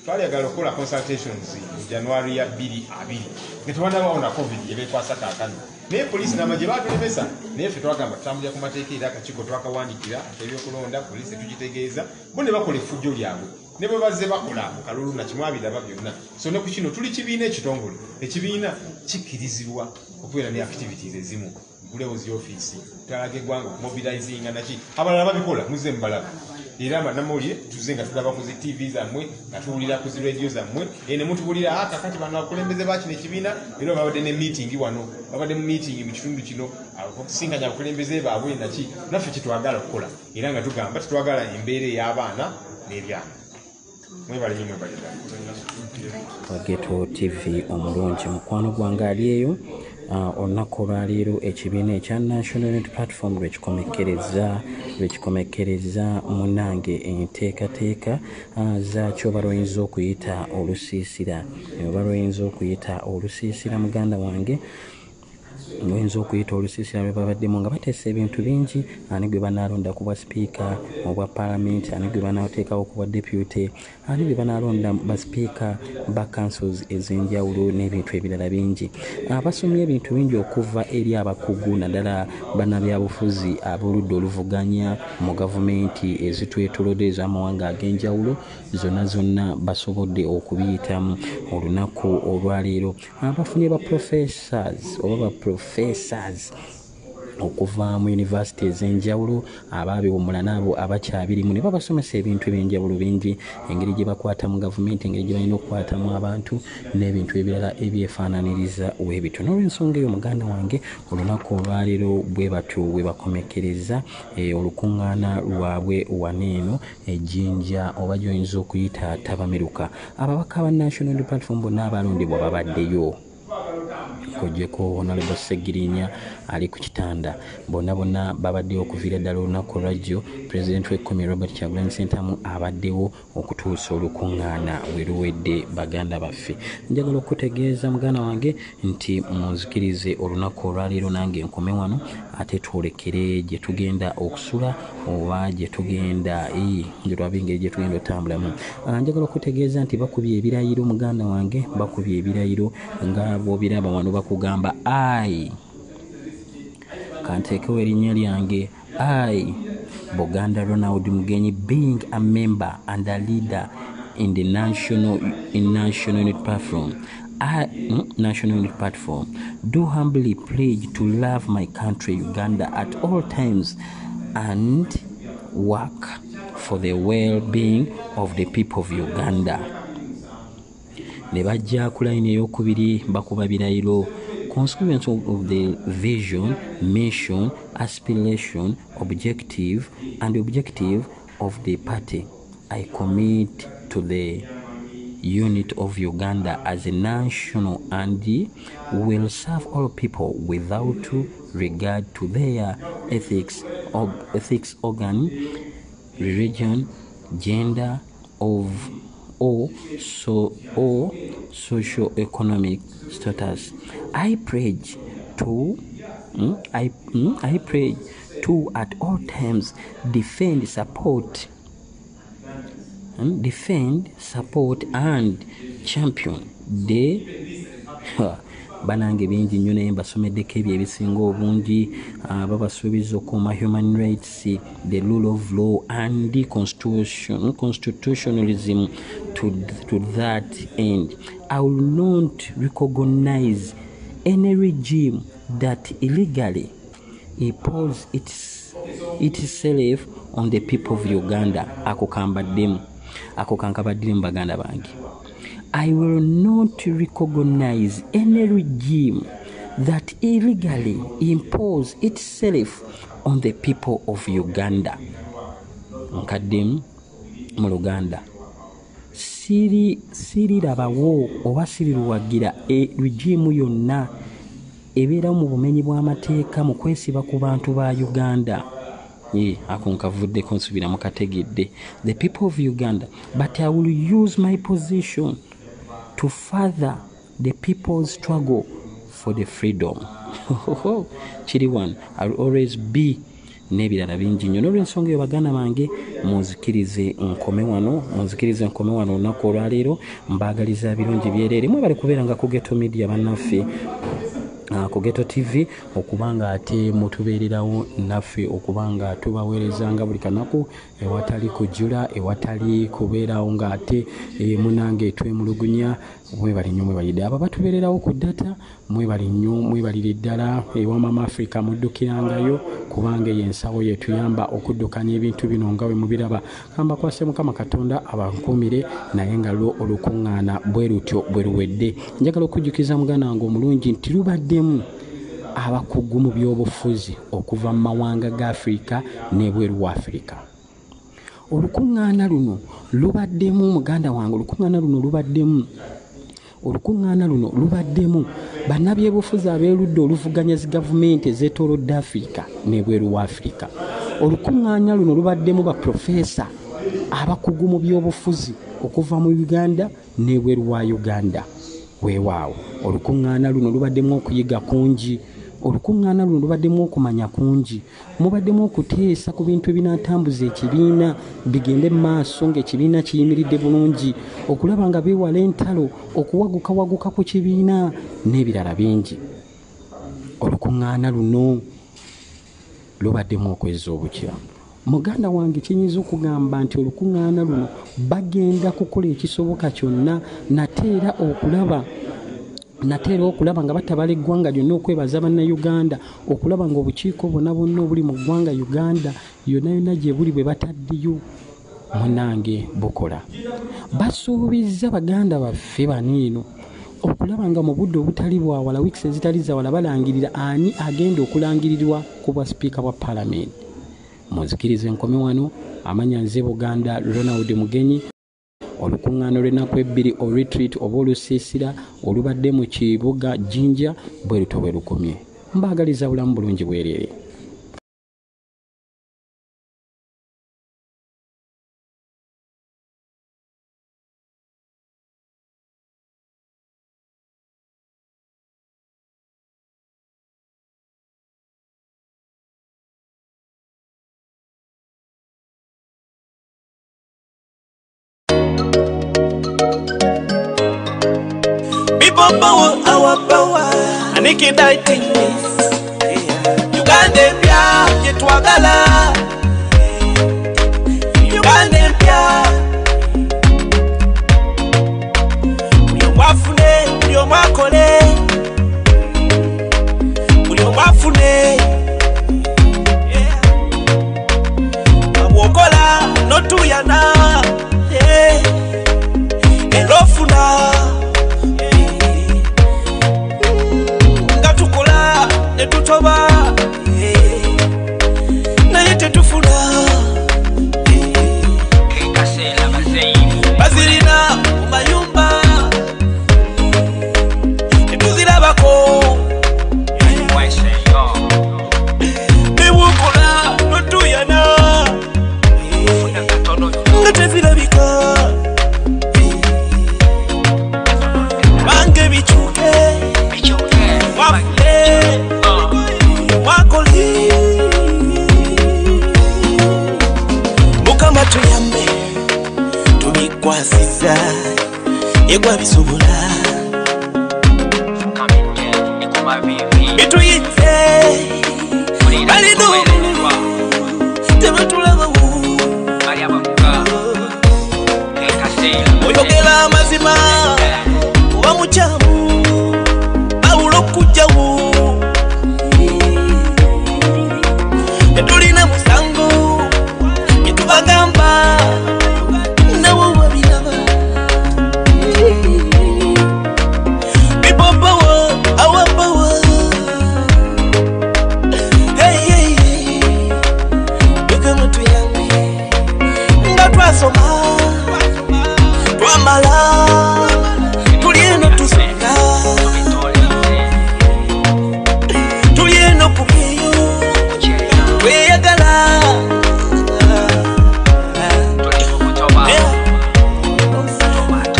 Twalagala okukola consultations mu January ya 2020 nga tewanabawo na COVID ebeekwasa kaakano, naye poliisi n'amagye baatulemesa, naye ffe twagamba tutambulira ku mateeka era akakiiko twakawandikira ebyokulonda, poliisi tugitegeeza, bo ne bakola effujjo lyabwe ne bwe bazze bakola mu kalulu na kimwabiraba byonna. So ne ku kino tuli kibiina ekitongole, ekibiina kikkirizibwa okubeera ne activities ezimu bulewo zi office talaga eggwanga mobilizing naki abalala babikola muze mbalaba era namawulire tuze nga tulaba ku zi TV zammwe nga tuwulira ku zi radio zammwe ne mutuwulira kakati bano abakulembeze bakino ekibiina era babadde ne meeting wano babadde mu meeting mu kitundu kino okusinganya abakulembeze baabwe naki naffe kyetwagala okukola era nga tugamba tetwagala embeera ey'abaana n'ebyana mwebale nnyo mwebale Geto TV omulungi mukwano gwange ali eyo olunaku olwaleero ekibiina ekya National Unity Platform lwekikomekereza munange enteekateeka zaakyo balwoyinza okuyita olusiisira muganda wange oyinza okuyita olusiisira lwe babaddemu nga bateesa ebintu bingi ani gwe banaalonda ku bwa sipiika obwa paalamenti ani gwe banaateekawo ku bwa deputy ani gwe banaalonda basipiika ba councils ez'enjawulo n'ebintu ebirala bingi basomye ebintu bingi okuva eri abakugu naddala bannabyabufuzi ab'oludda oluvuganya mu gavumenti ezitwetolodde ez'amawanga ag'enjawulo zonna basobodde okubiyitamu olunaku olwaleero abafunye ba professors okuva mu university ez'enjawulo abaabiwumula n'abo abakyabirimu ne babasomesa ebintu ebyenjawulo bingi engeri gye bakwata mu gavumenti engeri gye balina okukwatamu abantu n'ebintu ebirala ebyefaananiriza webito n'olwensonga eyo muganda wange olunaku olwaleero bwe batyo bwe bakomekereza olukuŋŋaana lwabwe waneeno ejjinja oba gyoyinza okuyita tabamiruka ababaka ba National Unity Platform bonna abalondebwa babaddeyo kojeko Honorable Segirinya ali ku kitanda bonna babaddeyo okuviira ddala olunaku olwajjo President w'ekkomi Robert Kyagulanyi Ssentamu abaddewo okutuusa olukuŋŋaana we luwedde baganda baffe njagala okutegeeza muganda wange nti munzikirize olunaku olwaleero nange nkome wano ate twolekere gye tugenda okusula oba gye tugenda ngeri gye tugenda otambulamu njagala okutegeeza nti bakubye ebirayiro muganda wange bakubye ebirayiro nga bw'obiraba wano bakugamba kanteekewo erinnya lyange Buganda Ronald Mugenyi being a member and a leader in the National Unity Platform National Unity Platform do humbly pledge to love my country Uganda at all times and work for the well-being of the people of Uganda. Ne bajja ku line ey'okubiri bakuba birayiro consequence of the vision, mission, aspiration, objective of the party. I commit to the unity of Uganda as a national and will serve all people without regard to their ethics, organ, religion, gender, or socio-economic status. I pledge to at all times defend, support and champion the banange bingi nnyo naye mbasomeddeko ebyo ebisinga obungi babasuubiza okuuma human rights, the rule of law and constitutionalism. To that end, I will not recognize any regime that illegally imposes itself on the people of Uganda. Ako kankabaddemu baganda bange. I will not recognize any regime that illegally imposes itself on the people of Uganda. Nkaddemu mu Luganda. Sirirabawo oba siriruwagira regime yonna ebeera mu bumenyi bw'amateeka mu kwesiba ku bantu ba Uganda. Ako nkavuddeko nsubira mu kategedde. The people of Uganda, but I will use my position to further the people's struggle for the freedom. Chiri one, I will always be n'ebirala bingi nnyo. N'olwensonga eyo baganda bange munzikirize nkome wano olunaku olwaleero mbaagaliza birungi byereere mwebale kubeera nga ku Geto Media bannaffe ku Geto TV okubanga ate mutubeererawo naffe okubanga tubaweerezanga buli kanaku ewatali kujjula ewatali kubeerawo nga ate munange twemulugunya mwebali nnyo mwebalidde abo batubeererawo ku data mwebali nnyo mwebalire ddala ewa Mama Africa muddukirangayo kubanga yensawo yetuyamba okuddukanya ebintu bino nga bwe mubiraba kamba kwase Mukama Katonda abankumire naye nga olukuŋŋaana bwe lutyo bwe luwedde njagala okujjukiza muganda wange omulungi nti lubaddemu abakugu mu byobufuzi okuva mu mawanga ga Africa n'ebweru wa Africa. Olukuŋŋaana luno lubaddemu muganda wange olukuŋŋaana luno lubaddemu bannabyebufuzi abeerudde oluvuganya zi gavumenti ez'etoolodde Africa n'ebweru wa Africa. Olukuŋŋaana luno lubaddemu baprofeesa abakugu mu byobufuzi okuva mu Uganda n'ebweru wa Uganda. Weewaawo olukuŋŋaana luno lubaddemu okuyiga kungi, olukuŋŋaana luno lubaddemu okumanya kungi, mubaddemu okuteesa ku bintu ebinaatambuza ekibiina bigende mu maaso ng'ekibiina kiyimiridde bulungi, okulaba nga beewala entalo, okuwagukawaguka ku kibiina n'ebirala bingi. Olukuŋŋaana luno lubaddemu okweza obukya. Muganda wange kinyinza okugamba nti olukuŋŋaana luno bagenda kukola ekisoboka kyonna nateera okulaba nga batabala eggwanga lyonna okwebaza bannayuganda okulaba nga obukiiko bonna obuli mu ggwanga Uganda yonna gye buli bwe bataddeyo munange bukola. Basuubizza baganda baffe baniino okulaba nga mu budde obutali bwawala wiiki ezitali zawala balangirira ani agenda okulangirirwa ku bwa sipiika bwa paalamenti. Munzikirize nkome wano amanya nze Buganda Ronald Mugenyi. Olukuŋŋaana olw'ennaku ebbiri retreat oba olusiisira olubadde mu kibuga Jinja bwe luto bwe lukomye. Mbaagaliza bulamu bulungi bwereere. Our power, and it can die things. Uganda empya, yetwagala. Uganda empya. Buli omwafune, buli omwakole. Buli omwafune. Abwokola, notuyana. Elofuna. Netutoba naye tetufuna bazirina mu mayumba netuzirabako bewukola notuyana nga tezirabika bange bicuke Mukama tuyambe tubikwasiza egwa bisobola bituyite balino tebatulabawo oyogera amazima oba mukyamu awula okujjawo tulina musango etubagamba nawo wabiraba people power our power hey Mukama tuyambe nga twasoma twamala tulieno tusonga tulieno kubiyo weyagala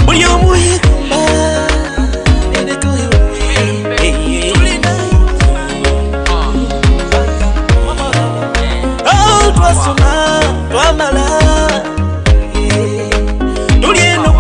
buli omu yegomba twasoma twamala tulieno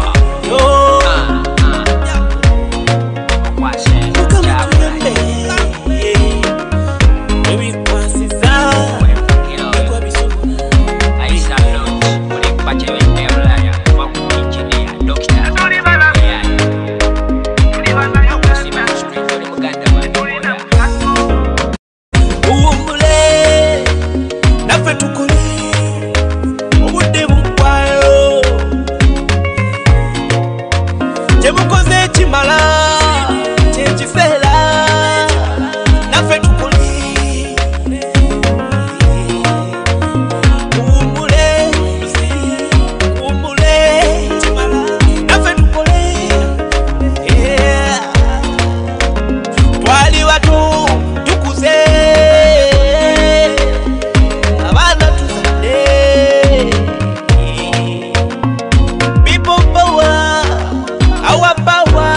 Chemukoze chimala chechifela nafe tukuli umule chimala nafe tukuli twali watu tukuze abana tuzade people power our power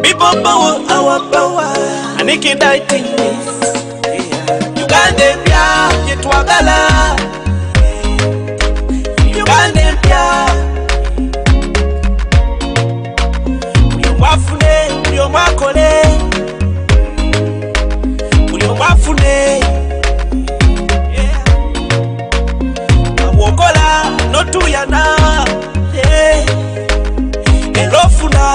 People power, our power. Anikidating this. Uganda pia yetwagala. Uganda pia. Uyo wafune, uyo wakole. Uyo wafune. Awokola notuyana. Elofuna.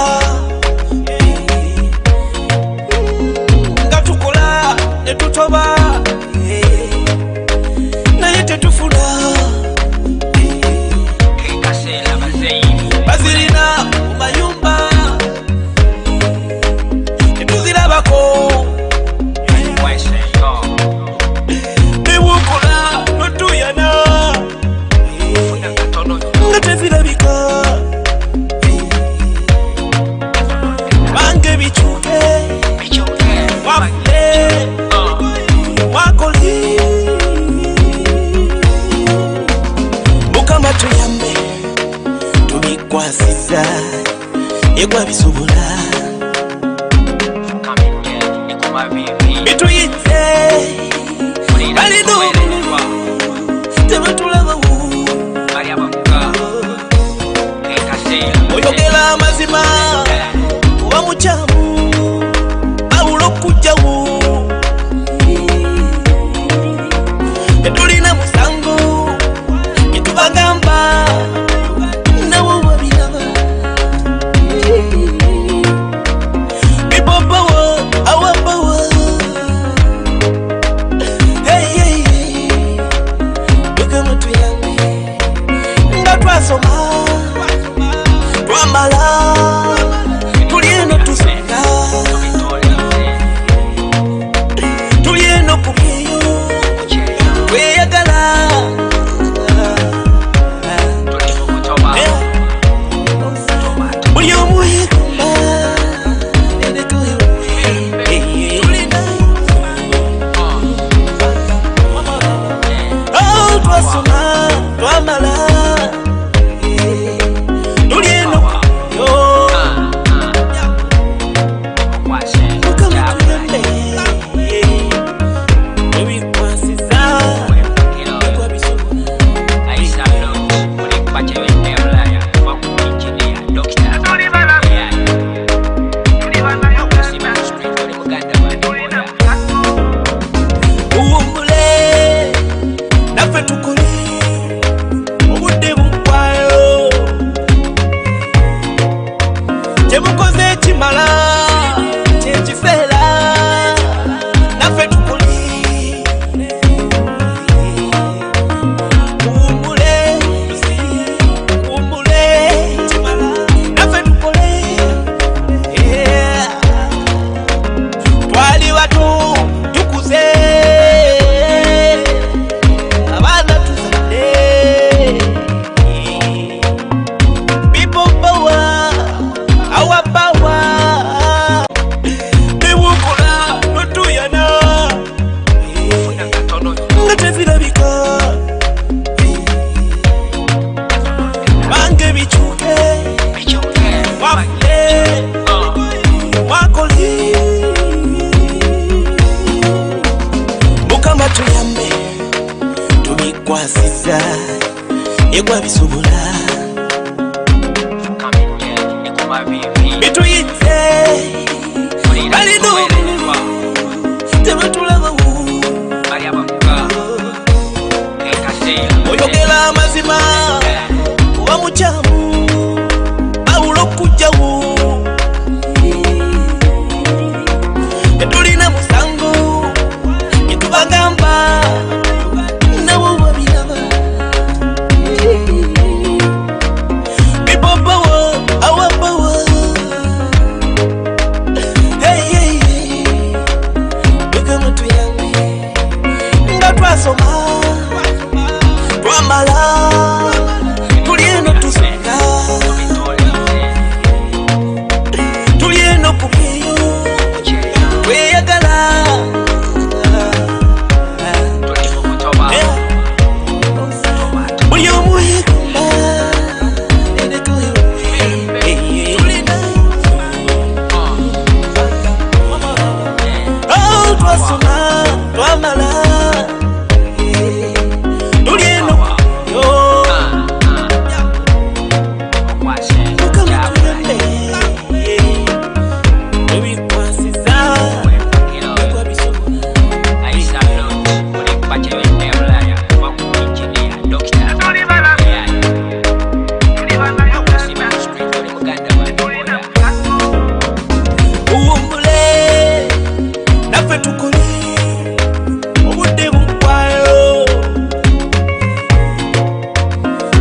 Ngatukola netutoba. Naye tetufuna. Bazirina mumayumba. Netuzirabako. Newokola notuyana. Nga tezirabika. Bange bichuke. Wafule. Wakoli. Mukama tuyambe. Tubikwasiza. Egwa bisobola. Bituyite. Balino. Tebatulaba wu. Oyogela amazima. Oba mukyamu. Awulo okujjawo. Tetulina musango. Tetubagamba. Nawo babiraba. People power, our power. Hey, hey, hey. Mukama tuyambe. Nga twasoma. Twambala. Tulieno tuseka. Tulieno kubyeyo. Weyagala. Buli omu yekuma. Nene tulina. Oh, twasoma. Twambala. Tulieno kubyeyo. Mukama tuyambe. Tubikwasiza. Egwa bisobola. Muwummule. Naffe tukole. Obudde bukwayo. Kyemukoze kimala. Kyekiseera. Naffe tukole. Muwummule. Muwummule. Kimala. Naffe tukole. Yeah. Twali bato tukuze. Abaana tuzadde. People power, our power. Newokola notuyana. Nga tezirabika. Bange bichuke. Wafule. Wakoli. Mukama tuyambe. Tubikwasiza. Egwa bisobola. Bituyite. Balino. Tebatulaba wu. Oyogela amazima. Oba mukyamu. Awulo okujjawo. Tetulina musango. Tetubagamba. Nawo babiraba. People power, our power. Hey, hey, hey. Mukama tuyambe. Nga twasoma. Twambala. Tulieno tuseka.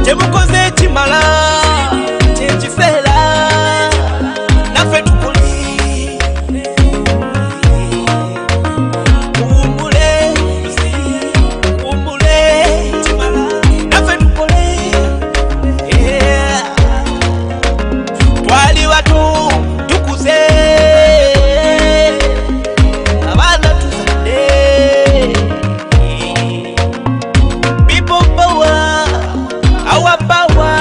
Temukoze kimala tekifeera naffe tukuli uwummule naffe tukole twali bato tukuze abaana tuzadde people power our power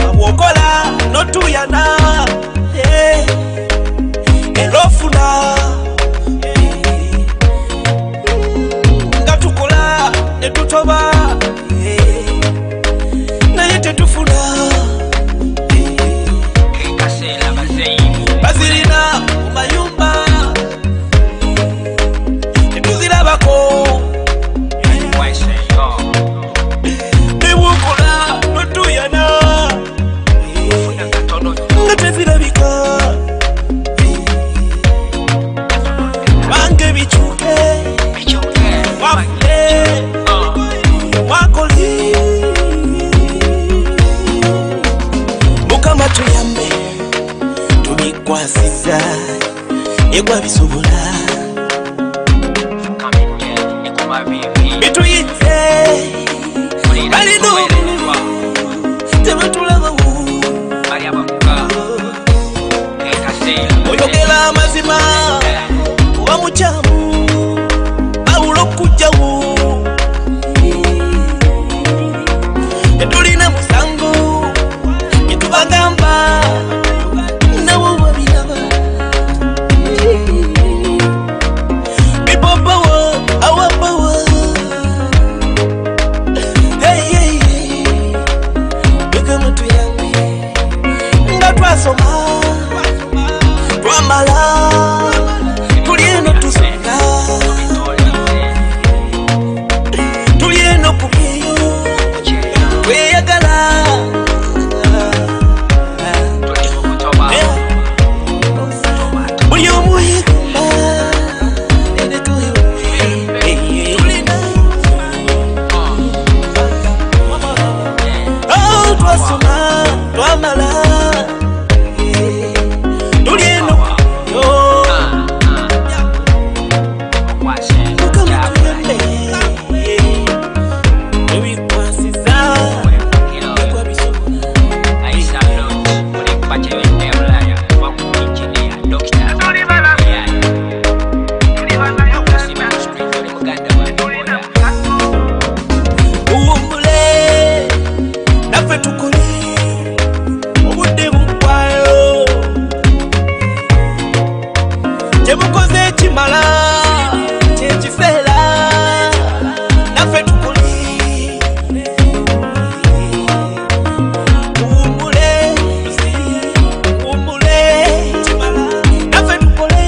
awokola notuyana erofuna nga tukola netutoba naye tetufuna bazirina mu mayumba tetuzirabako newokola notuyana nga tezirabika bange bikyuke wafule wakoli mukama tuyambe tubikwasiza egwa bisobola bituyitse balina obululu tebatulabawo oyogera amazima oba mukyamu awula okujjawo tetulina musango etubagamba nabo babiraba bipopowo awapowo yogama tuyambe nga twasoma twamala tulieno tusonga tulieno kubyeyo weyagala buli omu yegomba twasoma twamala tulieno temukoze kimala tekifeera naffe tukuli uwummule naffe tukole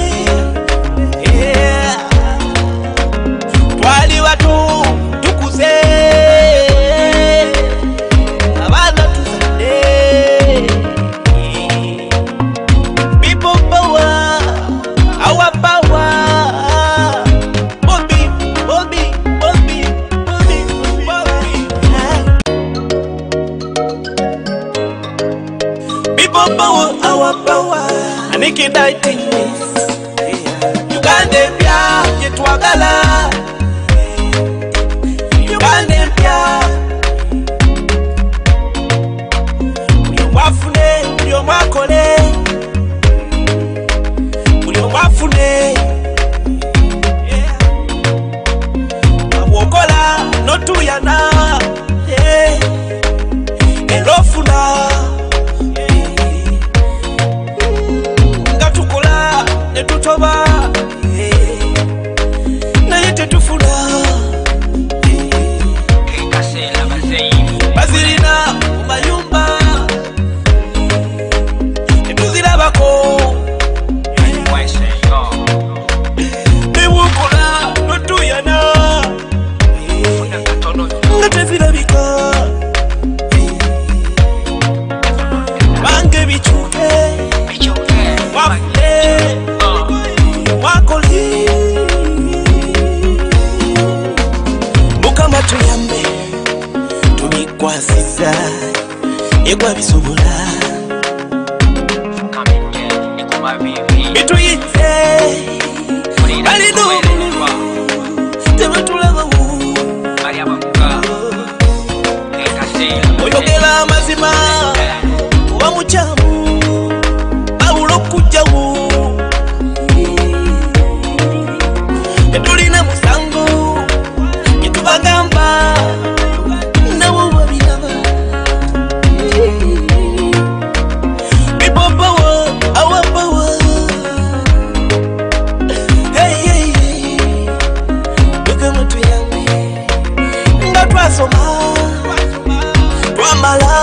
twali bato tukuze abaana tuzadde people power our power Bobi people power our power anikidai things Uganda mpya yetwagala Uganda mpya buli omwafune buli omwakole buli omwafune awokola notuyana erofuna nga tukola netutoba naye tetufuna bazirina mu mayumba tetuzirabako newokola notuyana nga tezirabika bange bikyuke wafule wakoli mukama tuyambe kwasiza egwa bisobola bituyite balina obululu tebatulabawo oyogera amazima oba mukyamu bawula okujjawo tetulina musango gyetubagamba nabo babiraba people power our power hey tukama tuyambe nga twasoma twamala